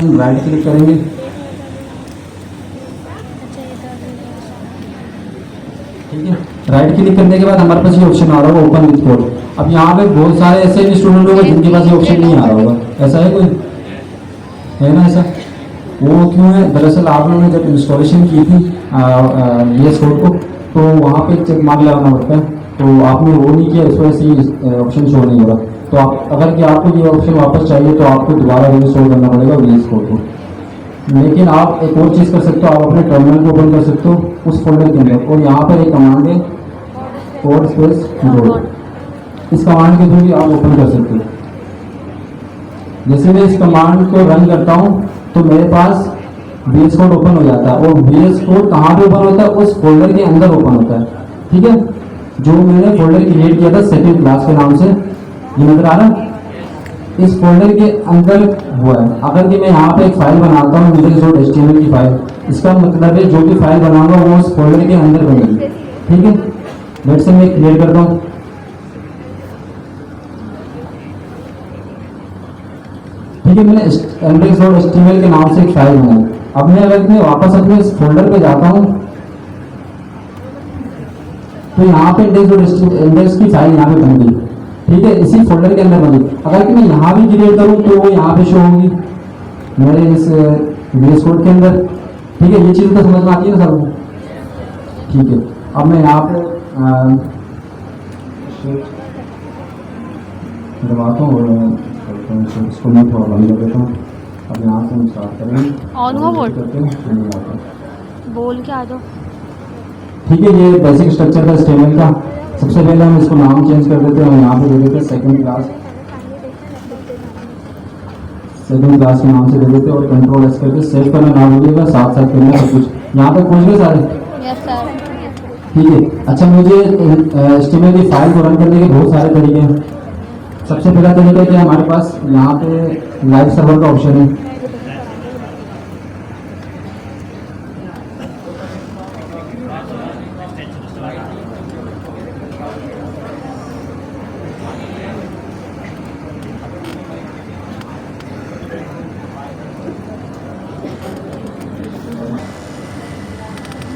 Right click करेंगे। ठीक है, राइट क्लिक करने के बाद हमारे पास ये ऑप्शन आ रहा होगा ओपन विथ कोड। अब यहाँ पे बहुत सारे ऐसे भी स्टूडेंट होंगे जिनके पास ये ऑप्शन नहीं आ रहा होगा, ऐसा है कोई, है ना ऐसा? वो क्यों है? दरअसल आप लोगों ने जब इंस्टॉलेशन की थी VS कोड को, तो वहाँ पे चेक मार्क लगाना पड़ता है, तो आपने वो नहीं किया, इस वजह से ये ऑप्शन शो नहीं हो रहा। तो आप अगर कि आपको ये ऑप्शन वापस चाहिए तो आपको दोबारा इंस्टॉल करना पड़ेगा VS कोड को। लेकिन आप एक और चीज़ कर सकते हो, आप अपने टर्मिनल को ओपन कर सकते हो उस फोल्डर के अंदर, और यहाँ पर एक कमांड है कोड स्पेस लोड, इस कमांड के थ्रू भी आप ओपन कर सकते हो। जैसे मैं इस कमांड को रन करता हूँ तो मेरे पास VS कोड ओपन हो जाता है, और VS कोड कहाँ पे ओपन होता है? उस फोल्डर के अंदर ओपन होता है। ठीक है, जो मैंने फोल्डर क्रिएट किया था सेकंड क्लास के नाम से, ये नजर आ रहा है, इस फोल्डर के अंदर हुआ है। अगर कि मैं यहाँ पे एक फाइल बनाता हूँ index.html की फाइल, इसका मतलब है जो भी फाइल बनाऊंगा वो उस फोल्डर के अंदर बनेगी। ठीक है, लेट्स से मैं क्लियर करता हूँ। ठीक है, मैंने index.html के नाम से एक फाइल बनाई। अब मैं अगर मैं वापस अपने इस फोल्डर पे जाता हूँ तो यहाँ पे इंडेक्स की फाइल यहाँ पे बन गई। ठीक है, इसी फोल्डर के अंदर बनी। अगर कि मैं यहाँ भी क्रिएट करूँ तो वो यहाँ पे शो होगी मेरे इस VS कोड के अंदर। ठीक है, ये चीज़ तो समझ में आती है ना सबको? ठीक है, अब मैं यहाँ पे दबाता हूँ और इसको मैं थोड़ा बंद कर देता हूँ। अब यहाँ से हम स्टार्ट करेंगे ऑन हुआ बोल करके बोल के आ जाओ। ठीक है, ये बेसिक स्ट्रक्चर था HTML का। सबसे पहले हम इसको नाम चेंज कर देते हैं, हम यहाँ पे दे देते हैं सेकंड क्लास के नाम से दे देते हैं, और कंट्रोल एस करके सेव करना ना भूलिएगा, साथ साथ करना सब कुछ। यहाँ तक पहुँच गए सारे? Yes sir. ठीक है, अच्छा मुझे HTML की फाइल को रन करने के बहुत सारे तरीके हैं। सबसे पहला तरीका क्या है, हमारे पास यहाँ पे लाइव सर्वर का ऑप्शन है।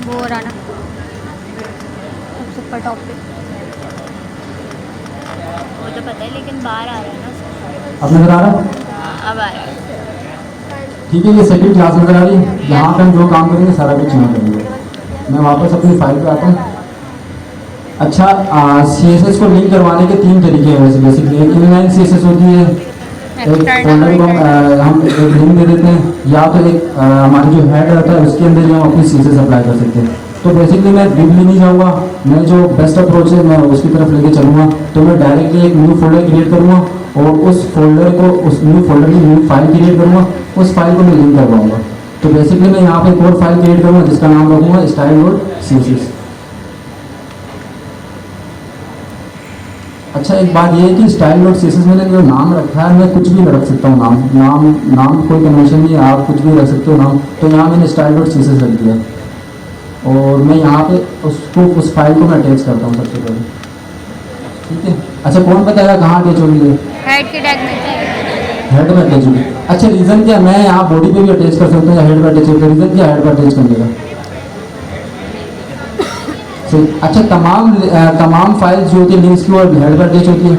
वो रहा ना सबसे ऊपर टॉप पे, वो तो पता है लेकिन बाहर आ रहा है ना। अब नजर आ रहा है? अब आ रहा है। ठीक है, ये सेकंड क्लास नजर आ रही है। यहाँ पे हम जो काम करेंगे सारा कुछ यहाँ करेंगे। मैं वापस अपनी फाइल पे आता हूँ। अच्छा, CSS को लिंक करवाने के 3 तरीके हैं वैसे बेसिकली। एक इनलाइन CSS होती है, एक फोल्डर को हम एक लिंक दे देते हैं, या तो एक हमारी जो हेड रहता है उसके अंदर जो हम अपनी CSS अप्लाई कर सकते हैं। तो बेसिकली मैं डीपली नहीं जाऊँगा, मैं जो बेस्ट अप्रोच है मैं उसकी तरफ लेके चलूँगा। तो मैं डायरेक्टली एक न्यू फोल्डर क्रिएट करूँगा और उस फोल्डर को, उस न्यू फोल्डर की न्यू फाइल क्रिएट करूँगा, उस फाइल को मैं लिंक करवाऊँगा। तो बेसिकली मैं यहाँ पे एक और फाइल क्रिएट करूँगा जिसका नाम रखूँगा style.css। अच्छा, एक बात ये है कि style.css मैंने जो नाम रखा है, मैं कुछ भी रख सकता हूँ नाम कोई कन्वेंशन नहीं है, आप कुछ भी रख सकते हो नाम। तो यहाँ मैंने style.css रख दिया, और मैं यहाँ पे उस फाइल को मैं अटैच करता हूँ सबसे पहले। ठीक है, अच्छा कौन बताएगा कहाँ अटैच होगी? हेड के टैग में, हेड में अटैच होगी। अच्छा, रीज़न क्या, मैं यहाँ बॉडी पे भी अटैच कर सकता हूँ या हेड पर अटैच होगा? रीज़न क्या हेड पर अटैच करने का? अच्छा, तमाम फाइल्स जो होती है लिंक्स की वो हेड पर अटैच होती है।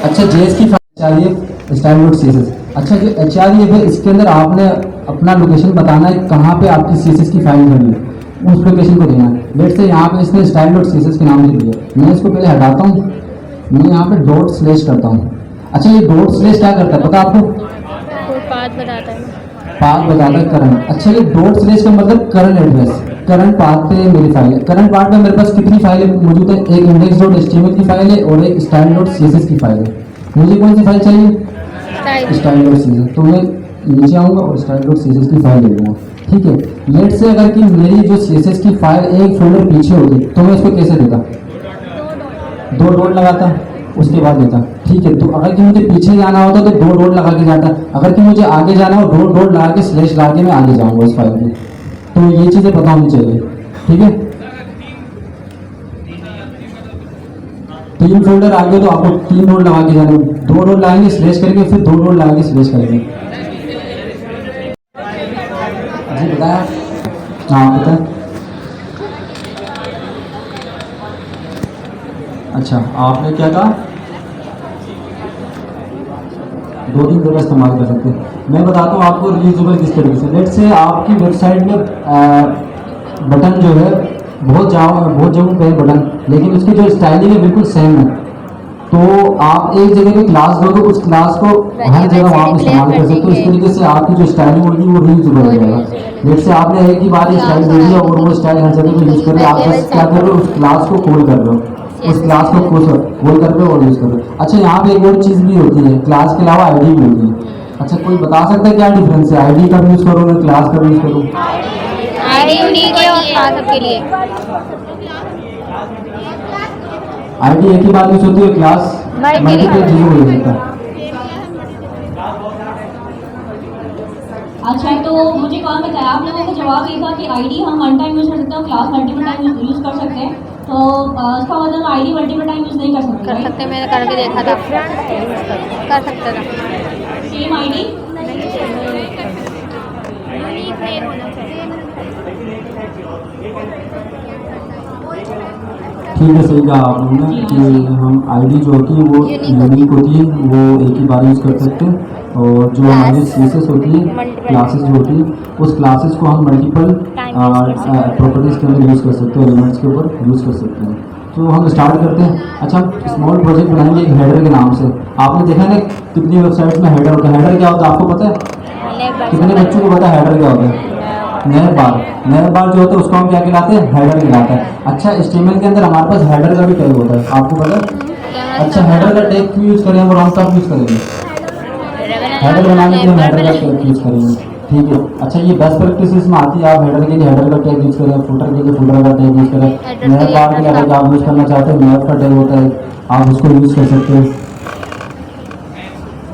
अच्छा, जेएस की फाइल है style.css। अच्छा, जो HREF है इसके अंदर आपने अपना लोकेशन बताना है कहाँ पे आपकी CSS की फाइल करनी है, उस लोकेशन को देना है। लेट्स से यहाँ पे इसने style.css के नाम से दिया, मैं इसको पहले हटाता हूँ, मैं यहाँ पे डॉट स्लैश करता हूँ। अच्छा, ये डॉट स्लैश क्या करता है पता आपको? पाथ बताता है, पाथ बताता है करंट। अच्छा, ये डॉट स्लैश का मतलब करंट एड्रेस, करंट पाथ पे मेरी फाइल है। करंट पाथ में मेरे पास कितनी फाइलें मौजूद है? एक index.html की फाइल है और एक style.css की फाइल है। मुझे कौन सी फाइल चाहिए? style.css। तो मैं नीचे आऊँगा और style.css की फाइल ले लूँगा। ठीक है, लेट से अगर कि मेरी जो CSS की फाइल एक फोल्डर पीछे होगी तो मैं इसको कैसे देता? 2 डॉट लगाता, उसके बाद देता। ठीक है, तो अगर कि मुझे पीछे जाना होता तो 2 डॉट लगा के जाता, अगर कि मुझे आगे जाना हो 2 डॉट लगा के स्लैश लगा के मैं आगे जाऊँगा उस फाइल में। तो ये चीज़ें पता होनी चाहिए। ठीक है, 3 फोल्डर आगे तो आपको 3 डॉट लगा के जाना, 2 डॉट लगाएंगे स्लैश करके, फिर 2 डॉट लगा के स्लैश करेंगे। जी बताया। हाँ बताएं। अच्छा आपने क्या कहा, 2 दिन तक इस्तेमाल कर सकते हैं। मैं बताता हूँ आपको रीयूजेबल किस तरीके से। लेट से आपकी वेबसाइट में बटन जो है बहुत जगहों पे है बटन, लेकिन उसकी जो स्टाइलिंग है बिल्कुल सेम है। तो आप एक जगह पे क्लास दोगे, उस क्लास को हर जगह वहाँ पे इस्तेमाल कर सकते हो। इस तरीके से आपकी जो स्टाइलिंग होगी वो रीयूजेबल हो जाएगा। जैसे आपने एक ही बार स्टाइल दे दिया और वो स्टाइल हर जगह पे यूज़ कर रहे हो, आप बस क्या कर रहे हो, उस क्लास को खोल कर रहे हो, उस क्लास को खोल कर रहे हो और यूज़ कर रहे हो। अच्छा यहाँ पे एक और चीज़ भी होती है, क्लास के अलावा आईडी भी होती है। अच्छा कोई बता सकता है क्या डिफरेंस है, आईडी कब यूज़ करूँ मैं, क्लास कब यूज़ करूँ? आईडी उन्हीं के और क्लास सबके लिए। आईडी एक ही बार यूज़ होती है, क्लास मल्टीपल चीज़ों हो जाता है। अच्छा तो मुझे कौन बताया, आप लोगों को जवाब ये था कि आईडी हम वन टाइम यूज़ कर सकते हैं, क्लास मल्टीपल टाइम यूज़ कर सकते हैं। तो इसका मतलब आईडी मल्टीपल टाइम यूज़ नहीं कर सकते, कर सकते, मैंने करके देखा था, कर सकते था। सेम आईडी ठीक है, सही कहा आप लोगों ने कि हम आईडी जो होती है वो यूनिक होती है, वो एक ही बार यूज़ कर सकते हैं। और जो हमारी सीएसएस होती है, क्लासेस जो होती है, उस क्लासेस को हम मल्टीपल प्रॉपर्टीज़ के अंदर यूज़ कर सकते हैं, एलिमेंट्स के ऊपर यूज़ कर सकते हैं। तो हम स्टार्ट करते हैं। अच्छा हम स्मॉल प्रोजेक्ट बनाएंगे एक हेडर के नाम से। आपने देखा ना कितनी वेबसाइट्स में हेडर होता है। हेडर क्या होता है आपको पता है? कितने बच्चों को पता है हेडर क्या होता है? नैब बार जो होता है उसको हम क्या कहलाते हैं, हेडर कहलाता है। अच्छा HTML के अंदर हमारे पास हेडर का भी टैग होता है, आपको पता है? अच्छा हेडर का टैग क्यों यूज़ करें और हम कब यूज़ करेंगे? हेडर बनाने के लिए हम हेडर का टैग यूज़ करेंगे, ठीक है। अच्छा ये बेस्ट प्रैक्टिस में आती है, आप हेडर के लिए हेडर का टैग यूज़ करें, फुटर के लिए फुटर का टैग यूज़ करें। नैब बार के लिए अगर आप यूज़ करना चाहते हैं, नैब का टैग होता है, आप उसको यूज़ कर सकते हैं।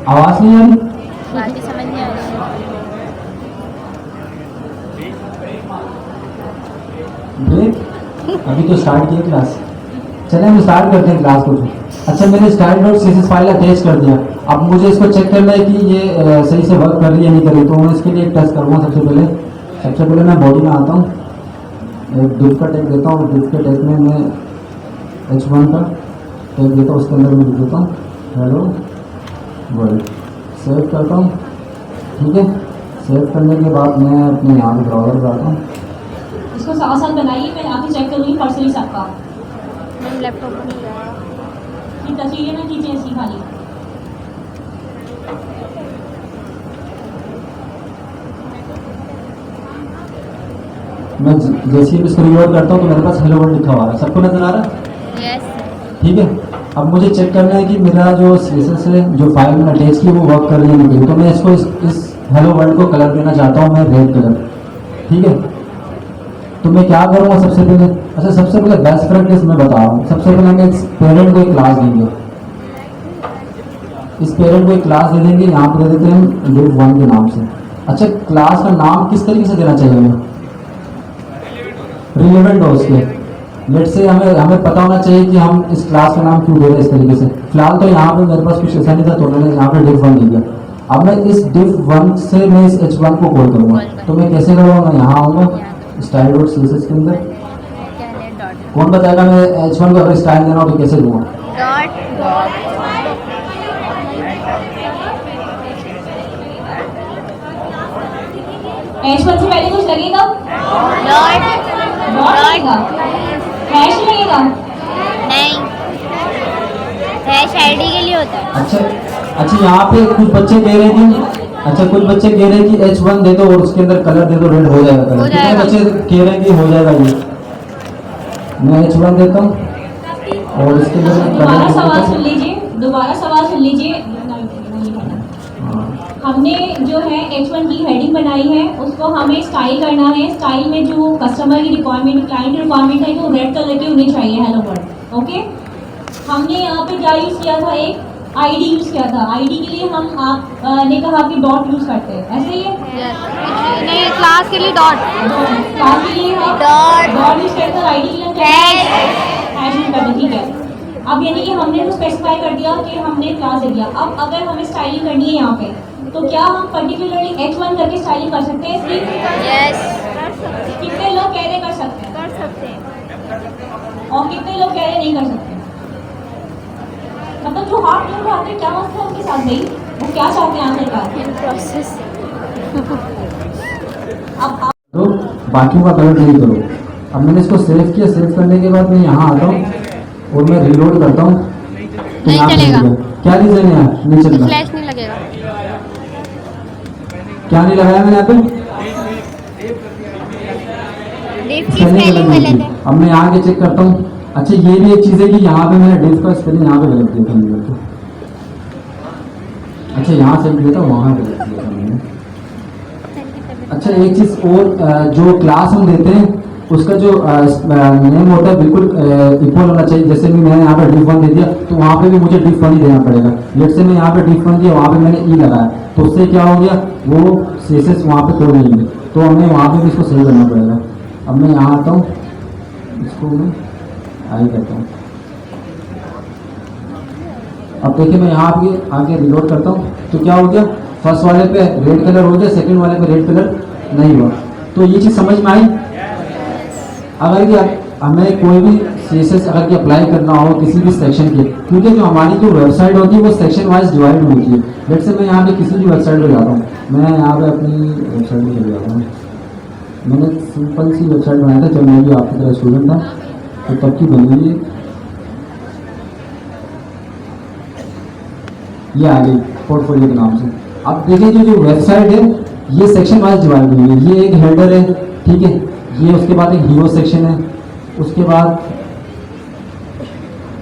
आवाज़ नहीं आ रही? बात ही समझ नहीं आ रही। ब्रेक, अभी तो स्टार्ट किया क्लास। चलिए हम स्टार्ट करते हैं क्लास को। अच्छा मैंने style.css फाइल अटैच कर दिया। अब मुझे इसको चेक करना है कि ये सही से वर्क कर रही है या नहीं कर रही, तो मैं इसके लिए एक टेस्ट करूँगा। सबसे पहले मैं बॉडी में आता हूँ, एक डिव का टैग देता हूँ। डिव के टैग में मैं h1 का टैग देता हूँ, उसके अंदर मैं लिख देता हूँ हेलो वर्ल्ड। सेव करता हूँ, ठीक है। सेव करने के बाद मैं अपने यहाँ ब्राउज़र पर आता हूँ। इसको साथ साथ बनाइए, मैं आके चेक करूँगी पर्सनली सबका। मैंने लैपटॉप पर नहीं लगाया। ये तस्वीरें ना खींचे ऐसी खाली। मैं जैसे ही इसको रिलोड करता हूँ तो मेरे पास हेलो वर्ल्ड लिखा हुआ है, सबको नजर आ रहा है? यस। ठीक है। अब मुझे चेक करना है कि मेरा जो CSS है, जो फाइल में अटैच की, वो वर्क कर रही है नहीं कर रही। तो मैं इसको इस हेलो वर्ल्ड को कलर देना चाहता हूँ, मैं रेड कलर, ठीक है। तो मैं क्या करूँगा सबसे पहले, अच्छा सबसे पहले बेस्ट प्रैक्टिस मैं बता रहा हूँ। सबसे पहले हम इस पेरेंट को एक क्लास देंगे, इस पेरेंट को एक क्लास दे देंगे, यहाँ पर दे देते हैं div1 के नाम से। अच्छा क्लास का नाम किस तरीके से देना चाहिए हमें, रिलेवेंट हो उसके। लेट से हमें पता होना चाहिए कि हम इस क्लास का नाम क्यों दे रहे हैं इस तरीके से। फिलहाल तो यहाँ पे मेरे पास कुछ ऐसा नहीं था, तो मैंने यहाँ पे div1 लिख दिया। अब मैं इस div1 से मैं इस h1 को कॉल करूँगा। तो मैं कैसे करूँगा, मैं यहाँ आऊँगा style.css के अंदर। कौन बताएगा मैं h1 को अगर स्टाइल देना हो तो कैसे दूंगा? h1 से पहले कुछ लगेगा? डॉट लगेगा? हैश लगेगा? नहीं, हैश आईडी के लिए होता है। अच्छा यहाँ पे कुछ बच्चे कह रहे हैं कि कुछ बच्चे कह रहे हैं कि h1 दे दो और उसके अंदर कलर दे दो, रेड हो जाएगा कलर। कितने बच्चे कह रहे हैं कि हो जाएगा ये? मैं h1 देता हूँ और इसके अंदर दोबारा सवाल सुन लीजिए, दोबारा सवाल सुन लीजिए। हमने जो है h1 की हेडिंग बनाई है, उसको हमें स्टाइल करना है। स्टाइल में जो कस्टमर की रिक्वायरमेंट, क्लाइंट रिक्वायरमेंट है, वो रेड कलर की होनी चाहिए, हेलो वर्ल्ड। ओके, हमने यहाँ पे क्या यूज़ किया था, एक आईडी यूज़ किया था। आईडी के लिए हम आपने कहा कि डॉट यूज़ करते हैं, ऐसे ही है? नहीं, क्लास के लिए डॉट, क्लास के लिए डॉट यूज़ करते हैं, आईडी के लिए हैश यूज़ करते हैं, ठीक है। अब यानी कि हमने तो स्पेसिफाई कर दिया कि हमने क्लास दे दिया। अब अगर हमें स्टाइलिंग करनी है यहाँ पे, तो क्या हम पर्टिकुलरली H1 करके स्टाइलिंग कर सकते हैं इसकी? यस, कितने लोग कह रहे कर सकते हैं कर सकते हैं। और कितने लोग कह रहे नहीं कर सकते? मतलब जो हाथ जोड़ आते हैं, क्या मसला है उनके साथ नहीं, वो क्या चाहते हैं आखिरकार? In process. अब आप तो बाकी का कलर नहीं करो। अब मैंने इसको सेव किया, सेव करने के बाद मैं यहाँ आता हूँ और मैं रिलोड करता हूँ, तो नहीं यहाँ पे चलेगा। हो गया। क्या रीजन है यार नहीं चल रहा? फ्लैश नहीं लगेगा। क्या नहीं लगाया मैंने यहाँ पे? डिफ की स्पेलिंग स्पेलिंग गलत गलत होगी। है। अब मैं यहाँ के चेक करता हूँ। अच्छा ये भी एक चीज़ है कि यहाँ पे मैंने डिफ का स्पेलिंग यहाँ पे गलत दिया था मैंने तो। अच्छा यहाँ से दिया था, वहाँ गलत दिया था मैंने। अच्छा एक चीज़ और, जो क्लास हम देते हैं उसका जो नेम होता है बिल्कुल इक्वल होना चाहिए। जैसे कि मैंने यहाँ पे डिफ 1 दे दिया तो वहाँ पे भी मुझे डिफ 1 ही देना पड़ेगा। लेट से मैं यहाँ पे डिफ 1 दिया, वहाँ पे मैंने ई लगाया, तो उससे क्या हो गया, वो सीएसएस वहाँ पे कोड नहीं है, तो हमें वहाँ पे भी इसको सही करना पड़ेगा। अब मैं यहाँ आता हूँ, इसको मैं आई करता हूँ। अब देखिए मैं यहाँ आगे रिलोड करता हूँ, तो क्या हो गया, फर्स्ट वाले पे रेड कलर हो गया, सेकंड वाले पे रेड कलर नहीं हुआ। तो ये चीज़ समझ में आई। अगर कि हमें कोई भी सीएसएस अगर कि अप्लाई करना हो किसी भी सेक्शन के, क्योंकि जो हमारी जो वेबसाइट होती है वो सेक्शन वाइज डिवाइड होती है। लेट से मैं यहाँ पे किसी भी वेबसाइट पे जाता हूँ, मैं यहाँ पे अपनी वेबसाइट पे चले जाता हूँ। मैंने सिंपल सी वेबसाइट बनाया था जब मैं भी आपकी तरह स्टूडेंट था, तो तब की बनी हुई है। ये आ गई पोर्टफोलियो के नाम से। अब देखिए जो वेबसाइट है ये सेक्शन वाइज डिवाइड हुई है। ये एक हेडर है, ठीक है, ये उसके बाद एक हीरो सेक्शन है, उसके बाद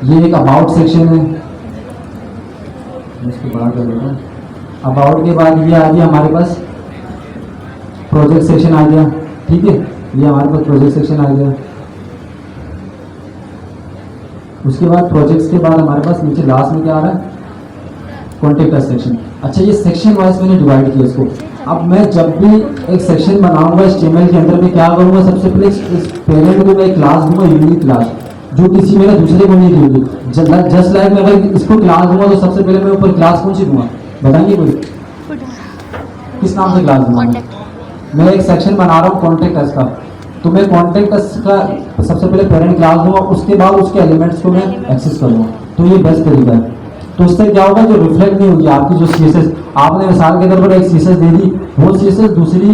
ये एक अबाउट सेक्शन है, इसको बड़ा कर देता हूँ। अबाउट के बाद ये आ गया हमारे पास प्रोजेक्ट सेक्शन आ गया, ठीक है, ये हमारे पास प्रोजेक्ट सेक्शन आ गया। उसके बाद प्रोजेक्ट्स के बाद हमारे पास नीचे लास्ट में क्या आ रहा है, कॉन्टेक्ट सेक्शन। अच्छा ये सेक्शन वाइज मैंने डिवाइड किया इसको। अब मैं जब भी एक सेक्शन बनाऊंगा HTML के अंदर, मैं क्या करूंगा, सबसे पहले इस पेरेंट को मैं एक क्लास दूंगा, यूनिक क्लास, जो किसी मेरे दूसरे को नहीं दी होगी। जस्ट लाइक मैं अगर इसको क्लास दूंगा तो सबसे पहले मैं ऊपर क्लास कौन सी दूंगा, बताएंगे कोई, किस नाम से क्लास दूंगा? मैं एक सेक्शन बना रहा हूँ कॉन्टेक्ट अस का, तो मैं कॉन्टेक्ट अस का सबसे पहले पेरेंट क्लास दूंगा, उसके बाद उसके एलिमेंट्स को मैं एक्सेस करूंगा। तो ये बेस्ट तरीका है। तो उससे क्या होगा, जो रिफ्लेक्ट नहीं होगी आपकी जो सीएसएस, आपने मिसाल के तौर पर एक सीएसएस दे दी, वो सीएसएस दूसरी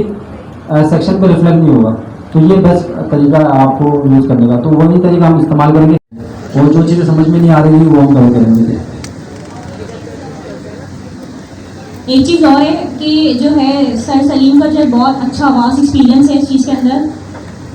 सेक्शन पे रिफ्लेक्ट नहीं होगा। तो ये बेस्ट तरीका है आपको यूज करने का। तो वही तरीका हम इस्तेमाल करेंगे, और जो चीज़ें समझ में नहीं आ रही वो हम करेंगे। एक चीज़ और है कि जो है सर सलीम का जो बहुत अच्छा वास्ट एक्सपीरियंस है इस चीज़ के अंदर।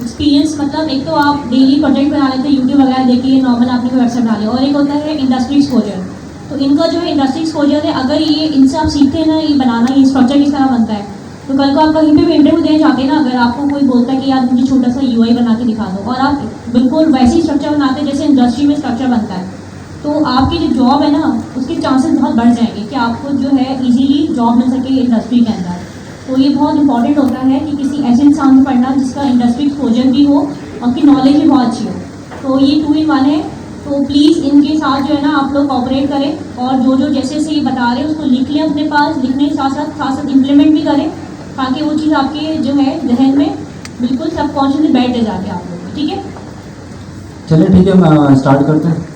एक्सपीरियंस मतलब एक तो आप डेली प्रोजेक्ट बना लेते हैं, यूट्यूब वगैरह देखिए, नॉर्मल आपने कोई वेबसाइट बना लिया, और एक होता है इंडस्ट्री एक्सपोजर। तो इनका जो है इंडस्ट्री एक्सपोजर है, अगर ये इनसे आप सीखते हैं ना ये बनाना, ये स्ट्रक्चर किस तरह बनता है, तो कल को आप कहीं पे भी इंटरव्यू देने जाते हैं ना, अगर आपको कोई बोलता है कि यार मुझे छोटा सा यूआई बना के दिखा दो, और आप बिल्कुल वैसी स्ट्रक्चर बनाते हैं जैसे इंडस्ट्री में स्ट्रक्चर बनता है, तो आपकी जो जॉब है ना उसके चांसेस बहुत बढ़ जाएंगे कि आपको जो है इजीली जॉब मिल सके इंडस्ट्री के अंदर। तो ये बहुत इंपॉर्टेंट होता है कि किसी ऐसे इंसान से पढ़ना जिसका इंडस्ट्री एक्सपोजर भी हो और की नॉलेज भी बहुत अच्छी हो। तो ये 2 in 1 है। तो प्लीज़ इनके साथ जो है ना आप लोग कोऑपरेट करें, और जो जैसे ये बता रहे हैं उसको लिख लें अपने पास, लिखने के साथ साथ इम्प्लीमेंट भी करें, ताकि वो चीज़ आपके जो है जहन में बिल्कुल सबकॉन्शियसली बैठ जाते हैं आप लोग। ठीक है, चलिए ठीक है, हम स्टार्ट करते हैं।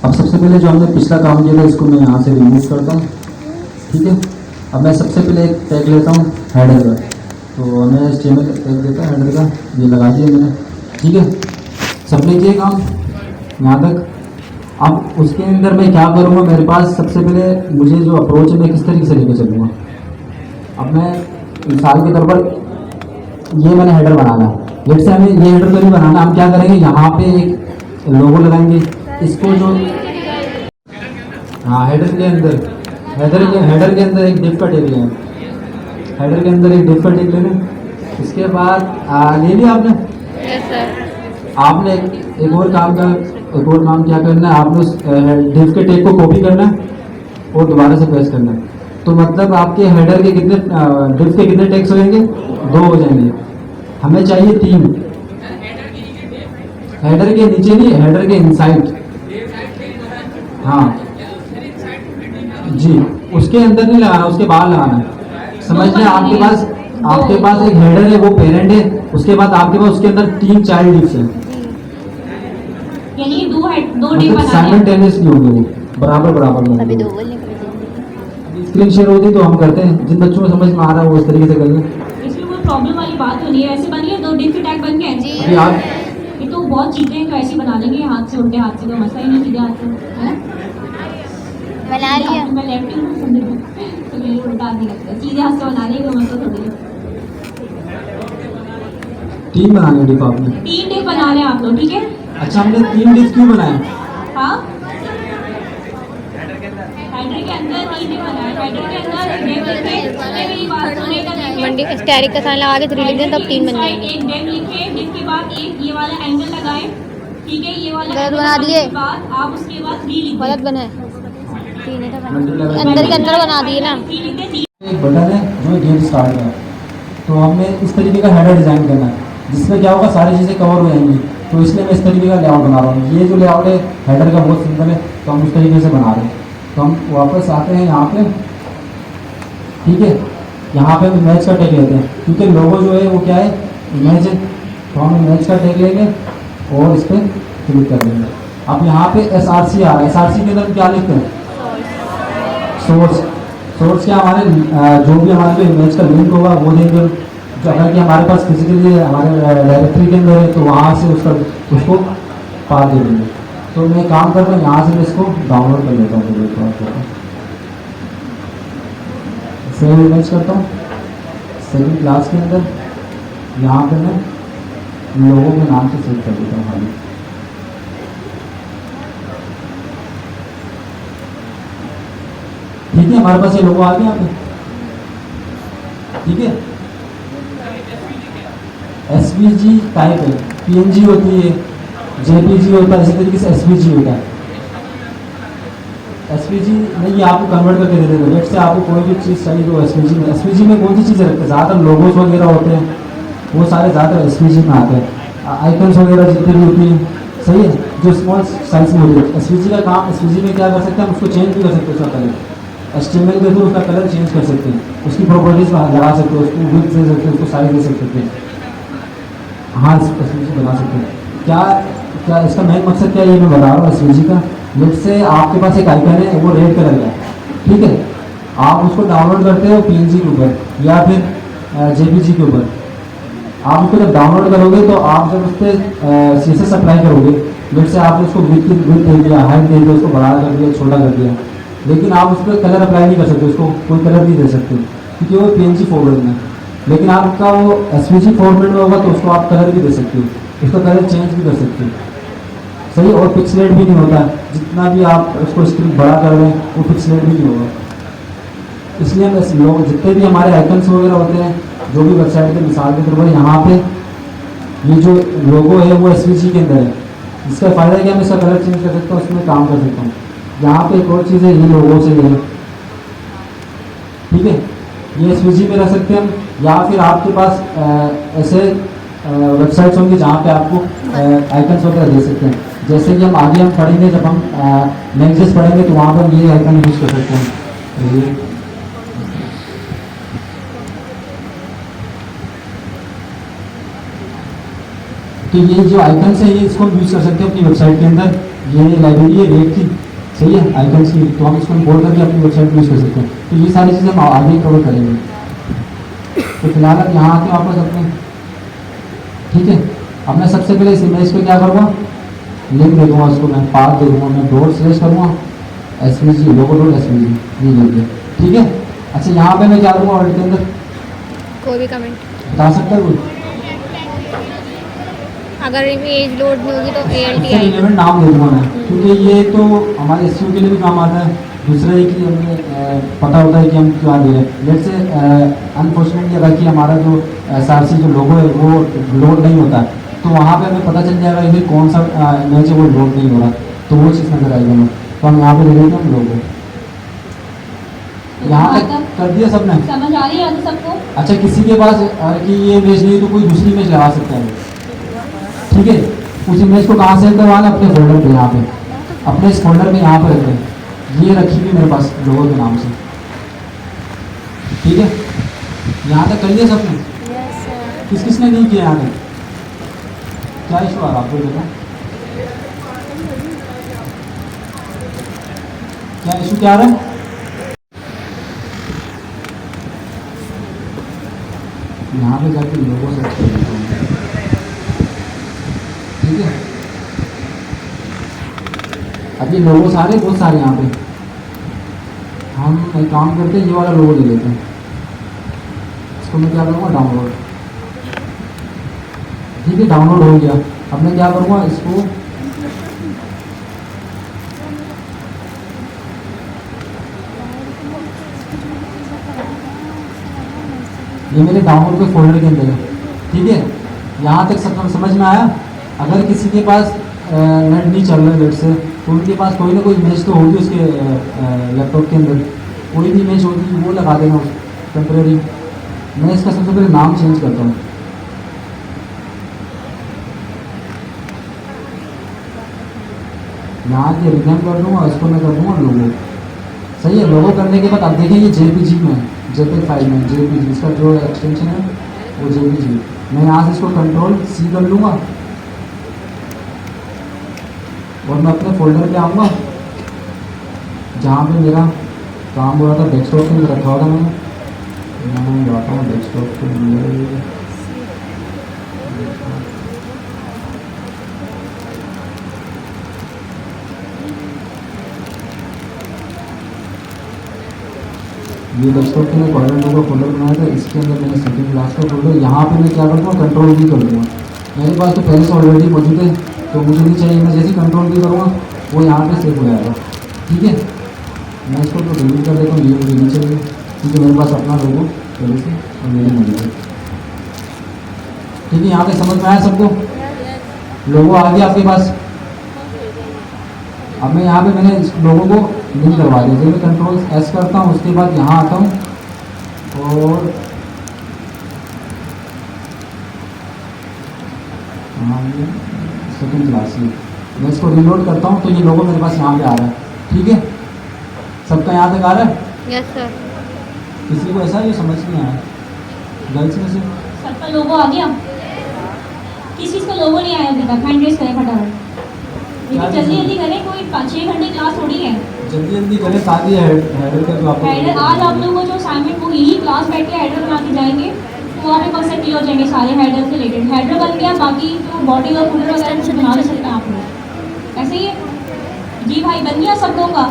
अब सबसे पहले जो हमने पिछला काम किया था इसको मैं यहाँ से रिमूव करता हूँ, ठीक है। अब मैं सबसे पहले एक टैग लेता हूँ हेडर का, तो मैं HTML टैग देता हूँ हेडर का, ये लगा दिया मैंने, ठीक है। सबने किए काम यहाँ तक। अब उसके अंदर मैं क्या करूँगा, मेरे पास सबसे पहले मुझे जो अप्रोच है मैं किस तरीके से लेकर चलूँगा। अब मैं मिसाल के तौर पर ये मैंने हेडर बनाना है, लेट से हमें ये हेडर तो नहीं बनाना, हम क्या करेंगे यहाँ पे एक लोगो लगाएंगे, इसको जो हाँ हेडर के अंदर एक डिफ का टैग लें, हेडर के अंदर एक डिफ का टैग ले लें। इसके बाद ले लिया आपने। Yes sir. आपने एक और काम क्या करना है, आपने उस डिफ के टैग को कॉपी करना है और दोबारा से पेस्ट करना है। तो मतलब आपके हेडर के कितने डिफ के कितने टैग्स हो जाएंगे, 2 हो जाएंगे। हमें चाहिए 3, हेडर के नीचे नहीं, हेडर के इनसाइड। हाँ जी, उसके अंदर नहीं लगाना, उसके बाहर लगाना है। समझ लें आपके पास एक हेडर है, वो पेरेंट है, उसके बाद आपके पास उसके अंदर 3 चाइल्ड डिप्स है, यानी दो डिप मतलब बनाने हैं। साइमल्टेनियसली होंगे वो, बराबर बराबर अभी होंगे। 2 बोलने का। स्क्रीन शेयर होती तो हम करते हैं, जिन बच्चों को समझ में आ रहा है वो इस तरीके से कर लें। इसमें कोई प्रॉब्लम वाली बात तो नहीं है, ऐसे बन गए 2 डिप के टैग बन गए। अभी आप ये तो बहुत चीजें हैं, तो ऐसे बना लेंगे हाथ से, उल्टे हाथ से, तो मसला ही नहीं, सीधे हाथ से, है ना? बना लिया। मैं लेफ्ट हूँ तो मेरे उल्टा हाथ नहीं लगता, सीधे हाथ से बना लेंगे, मसला थोड़ी है। 3 बनाने डिप आपने। 3 डिप बना रहे हैं आप लोग, ठीक है? अच्छा, हमने 3 डिप क्यों बनाए? हाँ, हेडर के अंदर 3 डिप बनाए, हेडर के अंदर डिप लिखे, मेरी बात सुनेगा, देखिए। मंडी स्टैरिक का साइन लगा के 3 लिख दें तब 3 बन जाएंगे। एक डिप लिखे, डिप के बाद एक ये वाला एंगल लगाए, ठीक है? ये वाला गलत एंगल बना लगाने दिए। के बाद आप उसके बाद 3 लिख गलत दें। बना है। 3 है तो मंडी लेवल अंदर के अंदर बना दिए ना। 3 लिख दें, 3 एक बटन है जो गेम स्टार्ट है, तो हमने इस तरीके का हेडर डिजाइन करना है जिसमें क्या होगा, सारी चीज़ें कवर हो जाएंगी। तो इसलिए मैं इस तरीके का लेआउट बना रहा हूँ। ये जो लेआउट है हेडर का बहुत सिंपल है, तो हम उस तरीके से बना रहे हैं। तो हम वापस आते हैं यहाँ पे, ठीक है? यहाँ पे हम इमेज का टैग लेते हैं, क्योंकि लोगो जो है वो क्या है, इमेज है। तो हम इमेज का टैग लेंगे और इस पर क्लिक कर देंगे। अब यहाँ पे SRC आ रहा है, SRC के अंदर हम क्या लिखते हैं? सोर्स क्या, हमारे जो भी हमारे जो इमेज का लिंक होगा वो देंगे। जो अगर कि हमारे पास फिजिकली हमारे डायरेक्टरी के अंदर है तो वहाँ से उसको पा दे देंगे। तो मैं काम करता हूँ, यहाँ से मैं इसको डाउनलोड कर लेता हूँ। सेव इमेज करता हूँ सेकंड क्लास के अंदर, यहाँ पे मैं लोगों के नाम से सेव कर देता हूँ खाली। ठीक है, हमारे पास ये लोगो आ गया यहाँ पे, ठीक है? SVG टाइप है, PNG होती है, JPG होता है, इसी तरीके से SVG होता है। SVG नहीं, ये आपको कन्वर्ट करके दे देगा। लेट से आपको कोई भी चीज़ चाहिए तो SVG में कौन सी चीज़ें रखते हैं, ज़्यादातर लोगोस वगैरह होते हैं, वो सारे ज़्यादातर SVG में आते हैं। आइकन्स वगैरह जितनी भी होती हैं, सही है, जो स्मॉल साइज में होती है। SVG का काम, SVG में क्या कर सकते हैं हम, उसको चेंज भी कर सकते हैं, उसका कलर HTML के थ्रू उसका कलर चेंज कर सकते हैं, उसकी प्रॉपर्टीज लगा सकते हैं, उसको विड्थ दे सकते हैं, उसको साइज दे सकते हैं। हाँ, SVG बना सकते हैं। क्या क्या इसका मेन मकसद क्या है, ये मैं बता रहा हूँ। SVG का लेट से आपके पास एक आइकन है, वो रेड कलर का है, ठीक है? आप उसको डाउनलोड करते हो PNG के ऊपर या फिर JPG के ऊपर। आप उसको जब डाउनलोड करोगे तो आप जब उस पर CSS अप्लाई करोगे, लेट से आपने उसको विड्थ दे दिया, हाइट दे दिया, उसको बड़ा कर दिया, छोटा कर दिया, लेकिन आप उस पर कलर अप्लाई नहीं कर सकते, उसको कोई कलर नहीं दे सकते क्योंकि वो PNG फॉर्मेट में। लेकिन आपका वो SVG फॉर्मेट में होगा तो उसको आप कलर भी दे सकते हो, उसका कलर चेंज भी कर सकते हो, सही। और पिक्सलेट भी नहीं होता, जितना भी आप उसको स्क्रीन बड़ा कर रहे हैं वो पिक्सलेट भी नहीं होगा। इसलिए हम लोग जितने भी हमारे आइकन्स वगैरह होते हैं, जो भी वेबसाइट के मिसाल के तौर पर यहाँ पे ये जो लोगो है वो SVG के अंदर है। इसका फ़ायदा है कि हम इसका कलर चेंज कर सकते हैं, उसमें काम कर सकता हूँ। यहाँ पे एक और चीज़ है, ये लोगो से है, ठीक है? ये SVG में रख सकते हैं हम, या फिर आपके पास ऐसे वेबसाइट्स होंगी जहाँ पे आपको आइकन्स वगैरह दे सकते हैं। जैसे कि हम आगे पढ़ेंगे, जब हम लैंग्वेज पढ़ेंगे तो वहाँ पर ये आइकन यूज़ कर सकते हैं। तो ये जो आइकन्स है ये इसको हम यूज़ कर सकते हैं अपनी वेबसाइट के अंदर। ये लाइब्रेरी है रेट की, सही है, आइकन्स की, तो हम इसको बोल करके अपनी वेबसाइट में यूज़ कर सकते हैं। तो ये सारी चीज़ें हम आगे कवर करेंगे। तो फिलहाल अब यहाँ आते हैं वापस अपने, ठीक है? अब मैं सबसे पहले इस इमेज पे क्या करूँगा, लिंक दे दूँगा, उसको मैं पाथ दे दूँगा, मैं डॉट स्लैश करूँगा SVG logo.svg, ये देखिए, ठीक है? अच्छा, यहाँ पे मैं क्या करूँगा, और के अंदर कोई भी कमेंट बता सकता है कोई? अगर इमेज लोड नहीं होगी तो ALT इसका आएगी। रिलेवेंट नाम दे दूँगा मैं, क्योंकि ये तो हमारे SEO के लिए भी काम आता है। दूसरा है कि हमें पता होता है कि हम क्या दे रहे हैं। लेट से अनफॉर्चुनेटली अगर कि हमारा जो SRC जो लोगो है वो लोड नहीं होता है, तो वहाँ पे हमें पता चल जाएगा कि कौन सा इमेज है वो लोड नहीं हो रहा, तो वो चीज़ नजर आएगी हमें। तो हम यहाँ पे ले लेते हैं लोगो, यहाँ तक कर दिया सबने? समझ आ रही है सबको? अच्छा, किसी के पास कि ये इमेज नहीं है तो कोई दूसरी इमेज लगा सकता है, ठीक है? उस इमेज को कहाँ सेव करवाना, अपने फोल्डर पे यहाँ पे। अपने इस फोल्डर में यहाँ पर रख दें। ये रखी हुई मेरे पास लोगों के नाम से, ठीक है। यहाँ तक कर लिया सबने? Yes sir. किस किस ने नहीं किया यहाँ तक? क्या इशू आ रहा आपको देखा? क्या इशू क्या आ रहा है? यहाँ पे जाके लोगों से कर देता हूँ, ठीक है। अब ये लोगो सारे बहुत सारे यहाँ पे, हम एक काम करते हैं, ये वाला लोगो ले लेते हैं। इसको मैं क्या करूँगा, डाउनलोड, ठीक है। डाउनलोड हो गया। अब मैं क्या करूँगा, इसको ये मेरे डाउनलोड के फोल्डर के अंदर है, ठीक है। यहाँ तक सब समझ में आया? अगर किसी के पास नेट नहीं चल रहा है नेट से, तो उनके पास कोई ना कोई इमेज तो होगी उसके लैपटॉप के अंदर, कोई भी इमेज होगी वो लगा देना टेम्प्रेरी। मैं इसका सबसे पहले नाम चेंज करता हूँ। यहाँ के रिनेम कर दूँगा, इसको मैं कर दूँगा लोगो। सही है। लोगो करने के बाद अब देखिए ये जेपीजी में है, जेपीजी फाइल में जेपीजी, इसका जो एक्सटेंशन है वो जेपीजी। मैं यहाँ से इसको कंट्रोल सी कर लूँगा और मैं अपने फोल्डर पे आऊँगा जहाँ पे मेरा काम हो रहा था, डेस्कटॉप पे रखा हुआ था मैं जाता हूँ डेस्कटॉप पे। ये डेस्कटॉप के लिए कॉर्नर का फोल्डर बनाया था, इसके अंदर मैंने सेकंड क्लास का फोल्डर, यहाँ पे मैं क्या करता हूँ, कंट्रोल भी कर दूँगा। मेरे पास तो पहले से ऑलरेडी मौजूद है, तो मुझे नहीं चाहिए। मैं जैसे ही कंट्रोल भी करूँगा वो यहाँ पे सेव हो जाएगा, ठीक है। मैं इसको तो डिलीट कर देता हूँ, ये मुझे नहीं चाहिए, क्योंकि मेरे पास अपना लोगो पहले से ऑलरेडी मौजूद है, ठीक है। यहाँ पे समझ में आया सबको? लोगो आ गया आपके पास। अब मैं यहाँ पे मैंने इस लोगों को लिंक करवा दिया। जब मैं कंट्रोल एस करता हूँ उसके बाद यहाँ आता हूँ और सेकंड क्लास में मैं इसको रिलोड करता हूँ, तो ये लोगो मेरे पास यहाँ पे आ रहा है, ठीक है। सबका यहाँ तक आ रहा है? Yes sir. किसी को ऐसा जो समझ नहीं आया गर्ल्स में से? सबका लोगो आ गया? किस चीज़ का लोगो नहीं आया अभी तक? हैंड रेस करें फटाफट, लेकिन जल्दी जल्दी करें, कोई 5-6 घंटे क्लास थोड़ी है। जल्दी जल्दी करें, साथ ही हेडर का तो आपको हेडर आज आप लोगों को जो असाइनमेंट वो यही क्लास बैठ के हेडर बना के जाएंगे, तो वहाँ पे कॉन्सेप्ट क्लियर हो जाएंगे सारे हेडर से रिलेटेड। हेडर बन गया, बाकी जो बॉडी और फुटर वगैरह कुछ बना नहीं सकते आप लोग, ऐसे ही है। जी भाई बन गया सब लोगों का?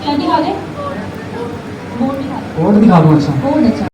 क्या दिखा दे? बोर्ड दिखा दे। कोड दिखा दूँ? अच्छा बोर्ड, अच्छा।